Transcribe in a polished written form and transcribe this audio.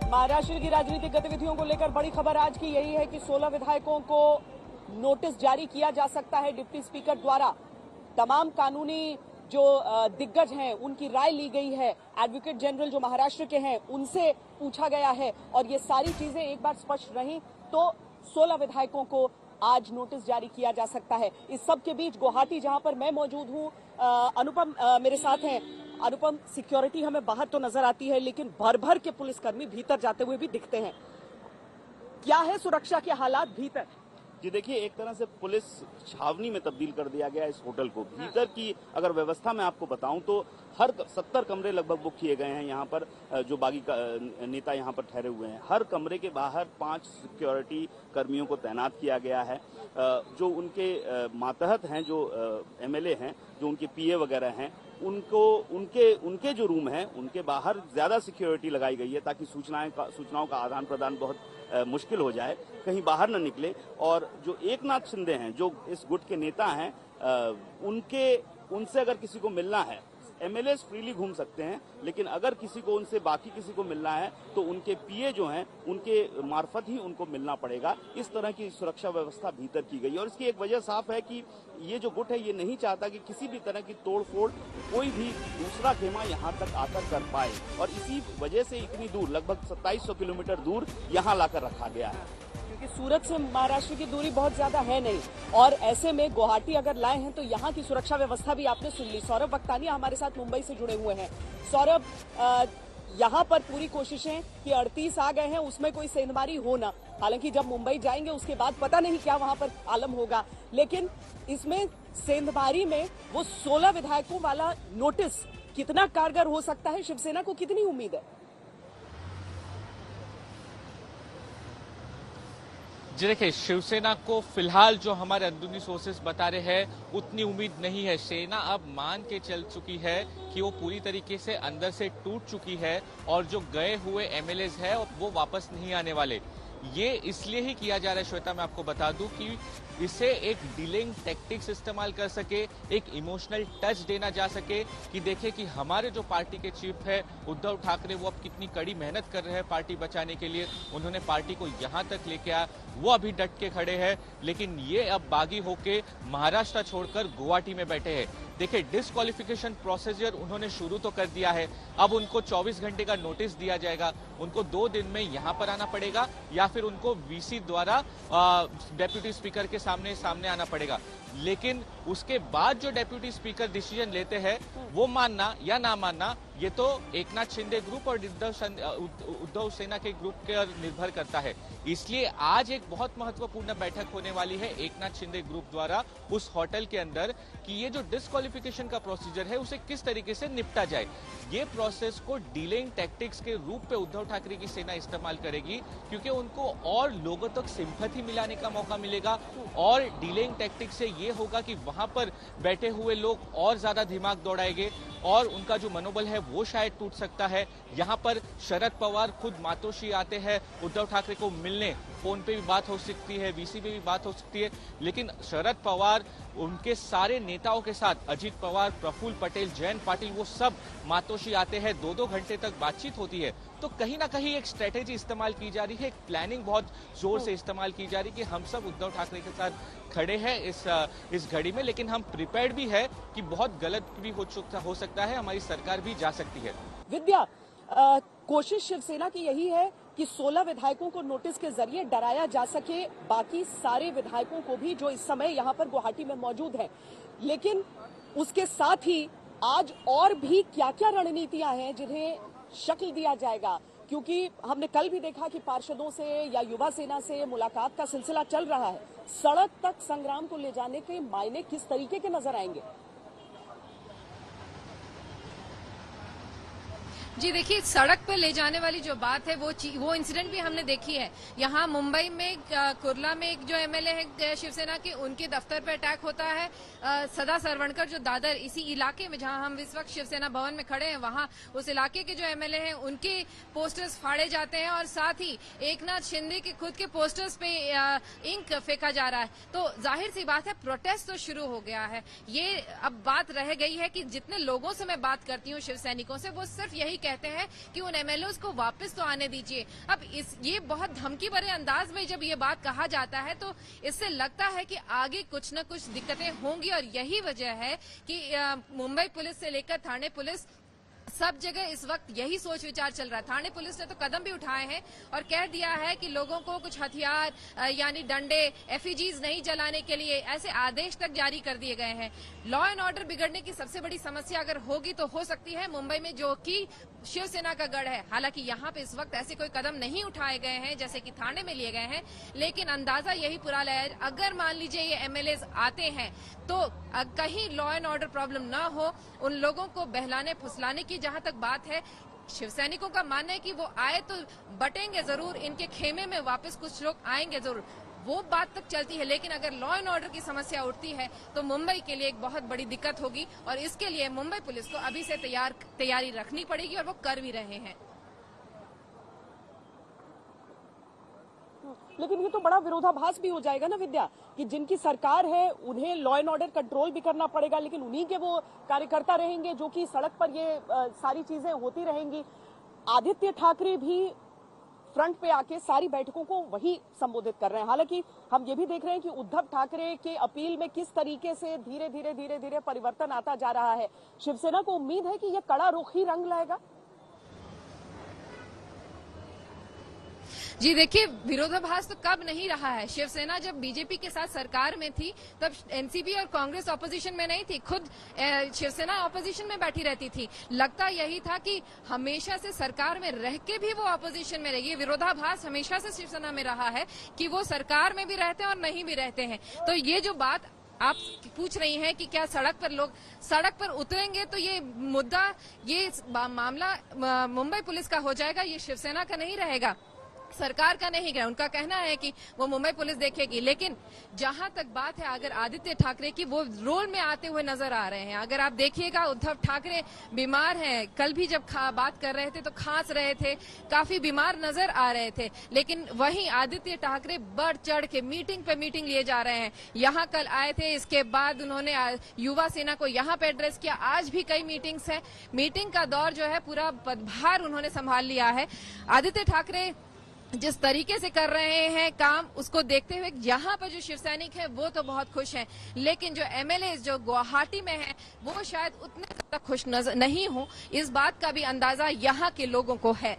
महाराष्ट्र की राजनीतिक गतिविधियों को लेकर बड़ी खबर आज की यही है कि 16 विधायकों को नोटिस जारी किया जा सकता है डिप्टी स्पीकर द्वारा। तमाम कानूनी जो दिग्गज हैं उनकी राय ली गई है। एडवोकेट जनरल जो महाराष्ट्र के हैं उनसे पूछा गया है और ये सारी चीजें एक बार स्पष्ट रही तो 16 विधायकों को आज नोटिस जारी किया जा सकता है। इस सब के बीच गुवाहाटी जहां पर मैं मौजूद हूं, अनुपम मेरे साथ हैं। अनुपम, सिक्योरिटी हमें बाहर तो नजर आती है लेकिन भर भर के पुलिसकर्मी भीतर जाते हुए भी दिखते हैं। क्या है सुरक्षा के हालात भीतर? जी देखिए, एक तरह से पुलिस छावनी में तब्दील कर दिया गया इस होटल को। भीतर की अगर व्यवस्था मैं आपको बताऊं तो हर 70 कमरे लगभग बुक किए गए हैं यहाँ पर, जो बागी नेता यहाँ पर ठहरे हुए हैं। हर कमरे के बाहर 5 सिक्योरिटी कर्मियों को तैनात किया गया है। जो उनके मातहत हैं, जो एमएलए हैं, जो उनके पीए वगैरह हैं, उनके जो रूम हैं उनके बाहर ज्यादा सिक्योरिटी लगाई गई है ताकि सूचनाओं का आदान प्रदान बहुत मुश्किल हो जाए, कहीं बाहर न निकले। और जो एकनाथ शिंदे हैं, जो इस गुट के नेता हैं, उनसे अगर किसी को मिलना है, एमएलए फ्रीली घूम सकते हैं, लेकिन अगर किसी को उनसे बाकी किसी को मिलना है तो उनके पीए जो हैं उनके मार्फत ही उनको मिलना पड़ेगा। इस तरह की सुरक्षा व्यवस्था भीतर की गई है और इसकी एक वजह साफ है कि ये जो गुट है ये नहीं चाहता कि किसी भी तरह की तोड़फोड़ कोई भी दूसरा खेमा यहाँ तक आकर कर पाए और इसी वजह से इतनी दूर, लगभग 2700 किलोमीटर दूर यहाँ लाकर रखा गया है। क्योंकि सूरत से महाराष्ट्र की दूरी बहुत ज्यादा है नहीं और ऐसे में गुवाहाटी अगर लाए हैं तो यहाँ की सुरक्षा व्यवस्था भी आपने सुन ली। सौरभ वक्तानिया हमारे साथ मुंबई से जुड़े हुए हैं। सौरभ, यहाँ पर पूरी कोशिशें कि 38 आ गए हैं उसमें कोई सेंधमारी हो ना, हालांकि जब मुंबई जाएंगे उसके बाद पता नहीं क्या वहां पर आलम होगा, लेकिन इसमें सेंधमारी में वो 16 विधायकों वाला नोटिस कितना कारगर हो सकता है? शिवसेना को कितनी उम्मीद है? जी देखिए, शिवसेना को फिलहाल जो हमारे अंदरूनी सोर्सेस बता रहे हैं उतनी उम्मीद नहीं है। सेना अब मान के चल चुकी है कि वो पूरी तरीके से अंदर से टूट चुकी है और जो गए हुए एमएलएज है वो वापस नहीं आने वाले। ये इसलिए ही किया जा रहा है श्वेता, मैं आपको बता दूं कि इसे एक डीलिंग टैक्टिक्स इस्तेमाल कर सके, एक इमोशनल टच देना जा सके कि देखें कि हमारे जो पार्टी के चीफ है उद्धव ठाकरे, वो अब कितनी कड़ी मेहनत कर रहे हैं पार्टी बचाने के लिए। उन्होंने पार्टी को यहां तक लेके आया, वो अभी डट के खड़े हैं, लेकिन ये अब बागी होके महाराष्ट्र छोड़कर गुवाहाटी में बैठे हैं। देखिए, डिस्क्वालिफिकेशन प्रोसीजर उन्होंने शुरू तो कर दिया है। अब उनको 24 घंटे का नोटिस दिया जाएगा। उनको 2 दिन में यहां पर आना पड़ेगा या फिर उनको वीसी द्वारा डेप्यूटी स्पीकर के सामने आना पड़ेगा। लेकिन उसके बाद जो डेप्यूटी स्पीकर डिसीजन लेते हैं वो मानना या ना मानना, ये तो एकनाथ शिंदे ग्रुप और उद्धव सेना के ग्रुप के निर्भर करता है। इसलिए आज एक बहुत महत्वपूर्ण बैठक होने वाली है एकनाथ शिंदे ग्रुप द्वारा उस होटल के अंदर कि ये जो डिस्क्वालिफिकेशन का प्रोसीजर है उसे किस तरीके से निपटा जाए। ये प्रोसेस को डीलिंग टैक्टिक्स के रूप पे उद्धव ठाकरे की सेना इस्तेमाल करेगी, क्योंकि उनको और लोगों तक सिंपैथी मिलाने का मौका मिलेगा और डीलिंग टैक्टिक्स से ये होगा कि वहां पर बैठे हुए लोग और ज्यादा दिमाग दौड़ाएंगे और उनका जो मनोबल है वो शायद टूट सकता है। यहाँ पर शरद पवार खुद मातोश्री आते हैं उद्धव ठाकरे को मिलने, फोन पे भी बात हो सकती है, वीसी पे भी बात हो सकती है, लेकिन शरद पवार उनके सारे नेताओं के साथ, अजीत पवार, प्रफुल्ल पटेल, जयंत पाटिल, वो सब मातोश्री आते हैं। 2-2 घंटे तक बातचीत होती है। तो कहीं ना कहीं एक स्ट्रेटेजी इस्तेमाल की जा रही है, एक प्लानिंग बहुत जोर से इस्तेमाल की जा रही है कि हम सब उद्धव ठाकरे के साथ खड़े हैं इस घड़ी में, लेकिन हम प्रिपेयर्ड भी है कि बहुत गलत भी हो सकता है, हमारी सरकार भी जा सकती है। विद्या, कोशिश शिवसेना की यही है कि 16 विधायकों को नोटिस के जरिए डराया जा सके, बाकी सारे विधायकों को भी जो इस समय यहाँ पर गुवाहाटी में मौजूद हैं। लेकिन उसके साथ ही आज और भी क्या क्या रणनीतियां हैं जिन्हें शक्ल दिया जाएगा, क्योंकि हमने कल भी देखा कि पार्षदों से या युवा सेना से मुलाकात का सिलसिला चल रहा है। सड़क तक संग्राम को ले जाने के मायने किस तरीके के नजर आएंगे? जी देखिए, सड़क पर ले जाने वाली जो बात है वो इंसिडेंट भी हमने देखी है। यहाँ मुंबई में कुर्ला में एक जो एमएलए है शिवसेना के, उनके दफ्तर पर अटैक होता है। सदा सरवणकर जो दादर इसी इलाके में जहां हम इस वक्त शिवसेना भवन में खड़े हैं, वहां उस इलाके के जो एमएलए हैं उनके पोस्टर्स फाड़े जाते हैं और साथ ही एकनाथ शिंदे के खुद के पोस्टर्स पे इंक फेंका जा रहा है। तो जाहिर सी बात है, प्रोटेस्ट तो शुरू हो गया है। ये अब बात रह गई है कि जितने लोगों से मैं बात करती हूँ शिवसैनिकों से, वो सिर्फ यही कहते हैं कि उन एमएलए को वापस तो आने दीजिए। अब ये बहुत धमकी भरे अंदाज में जब ये बात कहा जाता है तो इससे लगता है कि आगे कुछ न कुछ दिक्कतें होंगी, और यही वजह है कि मुंबई पुलिस से लेकर थाने पुलिस सब जगह इस वक्त यही सोच विचार चल रहा है। थाने पुलिस ने तो कदम भी उठाए हैं और कह दिया है कि लोगों को कुछ हथियार यानी डंडे, एफईजीज नहीं जलाने के लिए ऐसे आदेश तक जारी कर दिए गए हैं। लॉ एंड ऑर्डर बिगड़ने की सबसे बड़ी समस्या अगर होगी तो हो सकती है मुंबई में, जो कि शिवसेना का गढ़ है। हालांकि यहाँ पे इस वक्त ऐसे कोई कदम नहीं उठाए गए हैं जैसे कि थाने में लिए गए हैं, लेकिन अंदाजा यही पुराना है, अगर मान लीजिए ये एमएलए आते हैं तो कहीं लॉ एंड ऑर्डर प्रॉब्लम ना हो, उन लोगों को बहलाने फुसलाने की जहां तक बात है, शिवसैनिकों का मानना है कि वो आए तो बटेंगे जरूर, इनके खेमे में वापस कुछ लोग आएंगे जरूर, वो बात तक चलती है। लेकिन अगर लॉ एंड ऑर्डर की समस्या उठती है तो मुंबई के लिए एक बहुत बड़ी दिक्कत होगी, और इसके लिए मुंबई पुलिस को अभी से तैयारी रखनी पड़ेगी, और वो कर भी रहे हैं। लेकिन ये तो बड़ा विरोधाभास भी हो जाएगा ना विद्या, कि जिनकी सरकार है उन्हें लॉ एंड ऑर्डर कंट्रोल भी करना पड़ेगा, लेकिन उन्हीं के वो कार्यकर्ता रहेंगे जो कि सड़क पर ये सारी चीजें होती रहेंगी। आदित्य ठाकरे भी फ्रंट पे आके सारी बैठकों को वही संबोधित कर रहे हैं। हालांकि हम ये भी देख रहे हैं कि उद्धव ठाकरे के अपील में किस तरीके से धीरे धीरे परिवर्तन आता जा रहा है। शिवसेना को उम्मीद है कि ये कड़ा रुख ही रंग लाएगा। जी देखिए, विरोधाभास तो कब नहीं रहा है। शिवसेना जब बीजेपी के साथ सरकार में थी तब एनसीपी और कांग्रेस ऑपोजिशन में नहीं थी, खुद शिवसेना ऑपोजिशन में बैठी रहती थी। लगता यही था कि हमेशा से सरकार में रह के भी वो ऑपोजिशन में रहेगी। विरोधाभास हमेशा से शिवसेना में रहा है कि वो सरकार में भी रहते हैं और नहीं भी रहते हैं। तो ये जो बात आप पूछ रही हैं कि क्या लोग सड़क पर उतरेंगे, तो ये मुद्दा, ये मामला मुंबई पुलिस का हो जाएगा, ये शिवसेना का नहीं रहेगा, सरकार का नहीं गया। उनका कहना है कि वो मुंबई पुलिस देखेगी। लेकिन जहां तक बात है अगर आदित्य ठाकरे की, वो रोल में आते हुए नजर आ रहे हैं। अगर आप देखिएगा, उद्धव ठाकरे बीमार हैं, कल भी जब बात कर रहे थे तो खांस रहे थे, काफी बीमार नजर आ रहे थे, लेकिन वहीं आदित्य ठाकरे बढ़ चढ़ के मीटिंग पे मीटिंग लिए जा रहे हैं। यहाँ कल आए थे, इसके बाद उन्होंने युवा सेना को यहाँ पे एड्रेस किया, आज भी कई मीटिंग्स है। मीटिंग का दौर जो है, पूरा पदभार उन्होंने संभाल लिया है। आदित्य ठाकरे जिस तरीके से कर रहे हैं काम, उसको देखते हुए यहाँ पर जो शिवसैनिक है वो तो बहुत खुश हैं, लेकिन जो एमएलए जो गुवाहाटी में हैं वो शायद उतने ज्यादा खुश नजर नहीं हो। इस बात का भी अंदाजा यहाँ के लोगों को है।